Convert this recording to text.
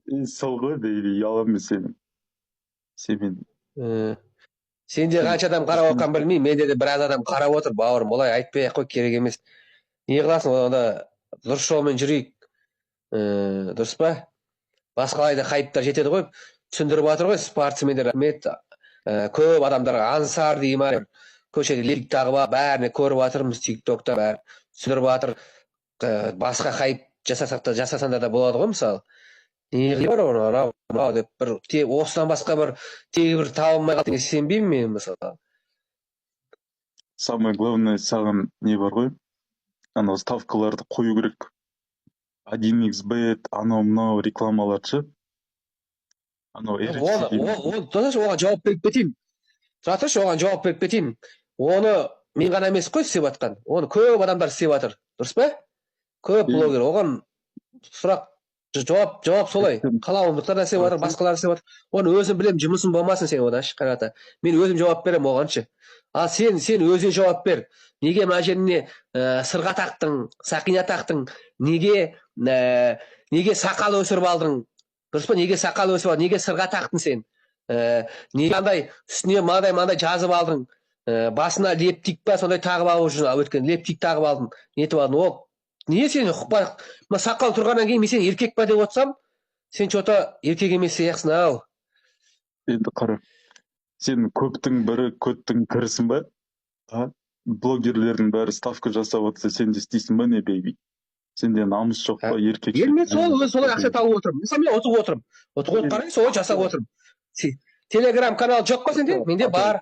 Сол ғой бейли, ұяламын сенің. Сен Сенде қанша адам қарап отқан білмеймін, менде де біраз адам қарап отыр. Бауырым, олай айтпай ақ қой, керек емес. Не қыласың, онда дұрыс жолмен жүрейік. Дұрыс па? Басқалайда хайптар жетеді ғой. Түсіндіріп жатыр ғой спортсмендер. Рахмет. Көп адамдарға ансар дей ма, көшеде лик тағып алып, бәріне көріп жатырмыз тиктокта, бәрі түсіндіріп жатыр. Басқа хайп жасасаңдар да болады ғой, мысалы. Не қылып бар деп бір осыдан басқа бір тегі бір таба алмай қалды деген сенбеймін мен, мысалы. самое главное, саған не бар ғой? Анау ставкаларды қою керек. 1xbet, анау мынау рекламалар ше. Анау оған жауап беріп кетейін. Тұра тұршы, оған жауап беріп кетейін. Оны мен ғана емес қой істеп жатқан. Оны көп адамдар істеп жатыр. Дұрыс па? Көп блогер. Оған сұрақ жауап солай. Қалауындықтар да істеп жатыр, басқалар істеп жатыр. Оны өзім білем, жұмысым болмасын сен одан қайрата. Мен өзім жауап берем оғаншы. Ал сен өзің жауап бер. Неге мына жеріне сырға тақтың, сақина тақтың? Неге сақал өсіріп алдың? Дұрыс па? Неге сақал өсіріп алдың? Неге сырға тақтың сен? Неге андай үстіне мынандай жазып алдың? Басына лептик па сондай тағып алып жүрсің? Өткен лептик тағып алдың. Нетіп алдың? Ол не сен құпа сақал тұрғаннан кейін мен сен еркек па деп отырсам, сен что-то еркек емес сияқсың ау. Енді қара. Сен көптің бірі, көттің кірісің ба? Блогерлердің бәрі ставка жасап отырса, сен де істейсің ба не бейби? Сенде намыс жоқ па, еркек? Мен солай ақша тауып отырмын. Мысалы мен ұтып отырмын. Ұтып қарай солай жасап отырмын. Телеграм канал жоқ па сенде? Менде бар.